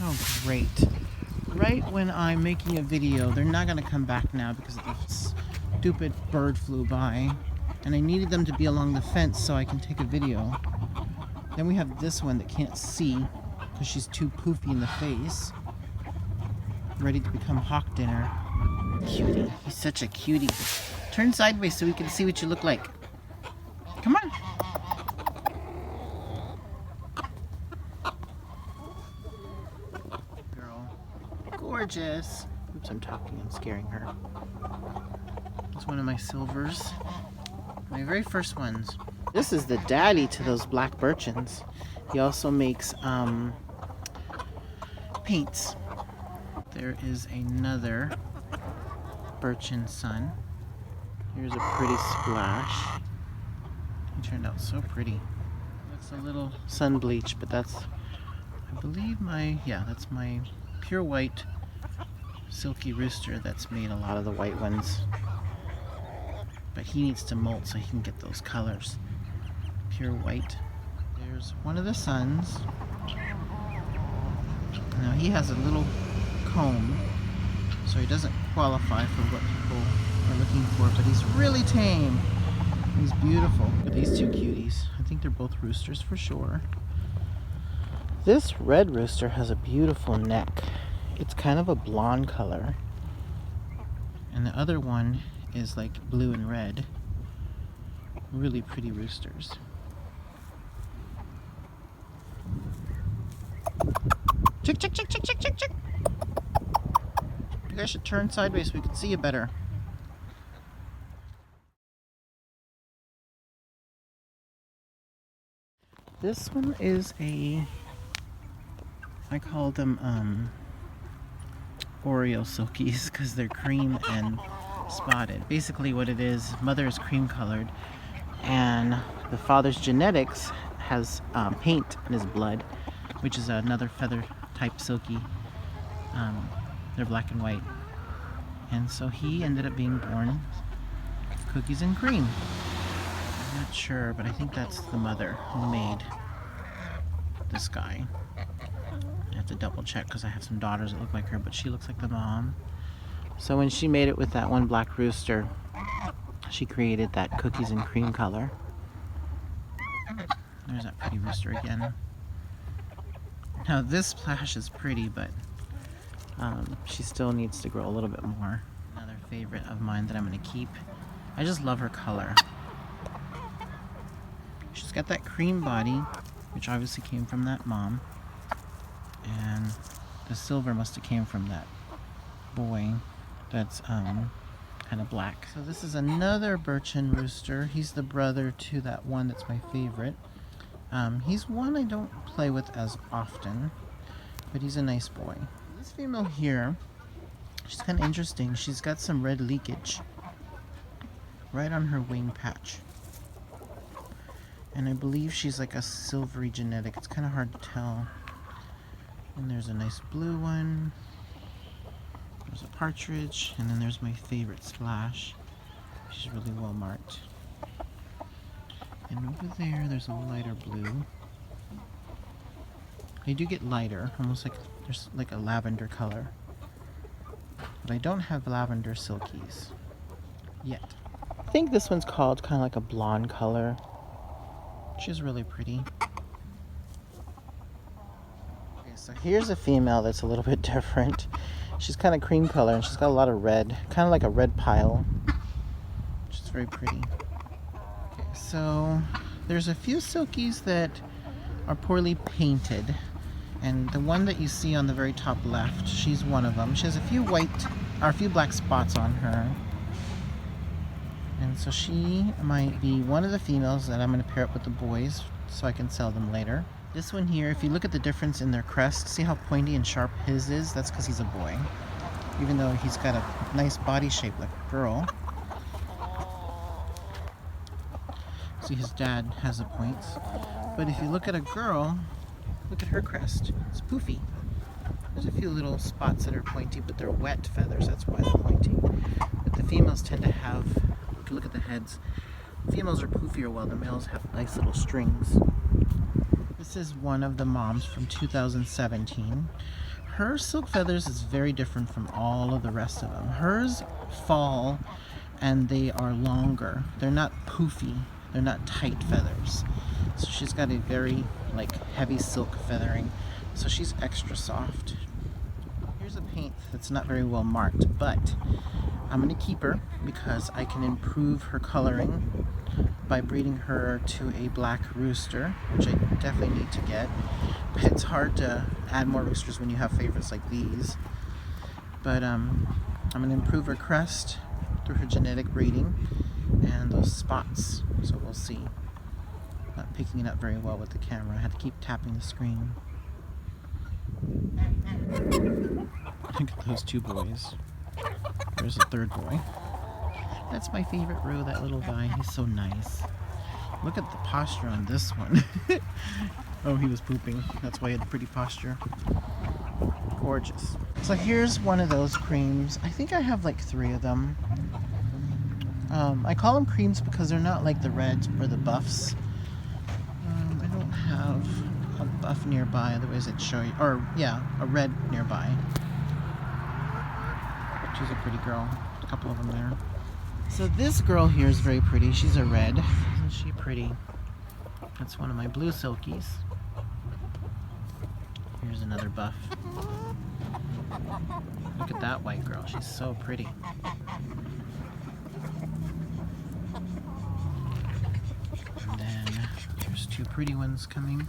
Oh, great. Right when I'm making a video, they're not going to come back now because the stupid bird flew by. And I needed them to be along the fence so I can take a video. Then we have this one that can't see because she's too poofy in the face. Ready to become hawk dinner. Cutie. He's such a cutie. Turn sideways so we can see what you look like. Come on. Girl. Gorgeous. Oops, I'm talking. I'm scaring her. It's one of my silvers. My very first ones. This is the daddy to those black birchins. He also makes paints. There is another birchin son. Here's a pretty splash. He turned out so pretty. That's a little sun bleach, but that's, I believe that's my pure white Silkie rooster that's made a lot of the white ones. But he needs to molt so he can get those colors. Pure white. There's one of the sons. Now he has a little comb, so he doesn't qualify for what people are looking for, but he's really tame. He's beautiful. Look at these two cuties. I think they're both roosters for sure. This red rooster has a beautiful neck. It's kind of a blonde color. And the other one is like blue and red. Really pretty roosters. Chick, chick, chick, chick, chick, chick, chick. You guys should turn sideways so we can see you better. This one is I call them Oreo Silkies because they're cream and spotted. Basically what it is, mother is cream colored and the father's genetics has paint in his blood, which is another feather type Silkie. They're black and white. And so he ended up being born cookies and cream. I'm not sure, but I think that's the mother who made this guy. I have to double check because I have some daughters that look like her, but she looks like the mom. So when she made it with that one black rooster, she created that cookies and cream color. There's that pretty rooster again. Now this splash is pretty, but she still needs to grow a little bit more. Another favorite of mine that I'm going to keep. I just love her color. She's got that cream body, which obviously came from that mom. And the silver must have came from that boy that's kind of black. So this is another birchin rooster. He's the brother to that one that's my favorite. He's one I don't play with as often, but he's a nice boy. This female here, she's kind of interesting. She's got some red leakage right on her wing patch. And I believe she's like a silvery genetic. It's kind of hard to tell. And there's a nice blue one. There's a partridge. And then there's my favorite Splash. She's really well marked. And over there, there's a lighter blue. They do get lighter, almost like there's like a lavender color. But I don't have lavender Silkies yet. I think this one's called kind of like a blonde color. She's really pretty. Okay, so here's a female that's a little bit different. She's kind of cream color and she's got a lot of red, kind of like a red pile. She's very pretty. Okay, so there's a few Silkies that are poorly painted. And the one that you see on the very top left, she's one of them. She has a few black spots on her. And so she might be one of the females that I'm going to pair up with the boys so I can sell them later. This one here, if you look at the difference in their crest, see how pointy and sharp his is? That's because he's a boy. Even though he's got a nice body shape like a girl. See, his dad has the points. But if you look at a girl, look at her crest. It's poofy. There's a few little spots that are pointy, but they're wet feathers. That's why they're pointy. But the females tend to have, if you look at the heads, females are poofier while the males have nice little strings. This This is one of the moms from 2017. Her silk feathers is very different from all of the rest of them. Hers fall and they are longer. They're not poofy. They're not tight feathers. So she's got a very like heavy silk feathering. So she's extra soft. Here's a paint that's not very well marked, but I'm gonna keep her because I can improve her coloring by breeding her to a black rooster, which I definitely need to get. But it's hard to add more roosters when you have favorites like these. But I'm gonna improve her crest through her genetic breeding and those spots. So we'll see. Not picking it up very well with the camera. I had to keep tapping the screen. Look at those two boys. There's a third boy. That's my favorite row, that little guy. He's so nice. Look at the posture on this one. Oh, he was pooping. That's why he had the pretty posture. Gorgeous. So here's one of those creams. I think I have like 3 of them. I call them creams because they're not like the reds or the buffs. I don't have a buff nearby, otherwise I'd show you. Or, yeah, a red nearby. She's a pretty girl. A couple of them there. So this girl here is very pretty. She's a red. Isn't she pretty? That's one of my blue silkies. Here's another buff. Look at that white girl. She's so pretty. And then there's 2 pretty ones coming.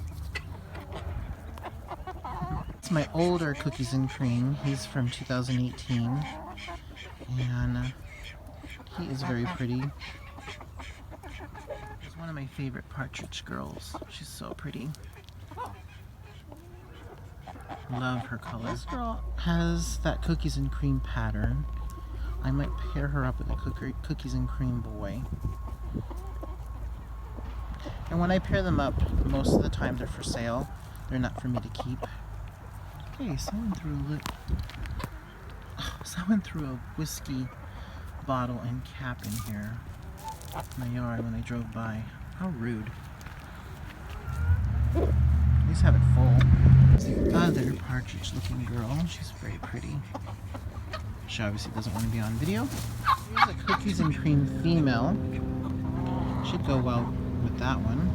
It's my older Cookies and Cream. He's from 2018. And he is very pretty. She's one of my favorite partridge girls. She's so pretty. Love her color. This girl has that Cookies and Cream pattern. I might pair her up with a Cookies and Cream boy. And when I pair them up, most of the time they're for sale. They're not for me to keep. Okay, someone threw a whiskey bottle and cap in here in the yard when they drove by. How rude. At least have it full. The other partridge looking girl, she's very pretty. She obviously doesn't want to be on video. Here's a Cookies and Cream female. Should go well with that one.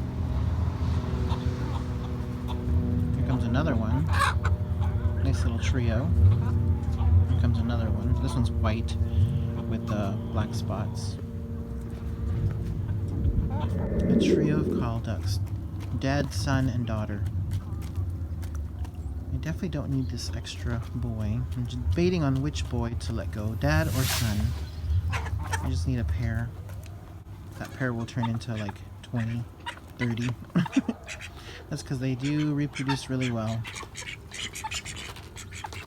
Here comes another one. Nice little trio. Here comes another one. This one's white with black spots. A trio of call ducks. Dad, son, and daughter. I definitely don't need this extra boy. I'm debating on which boy to let go, dad or son. I just need a pair. That pair will turn into like 20, 30. That's because they do reproduce really well.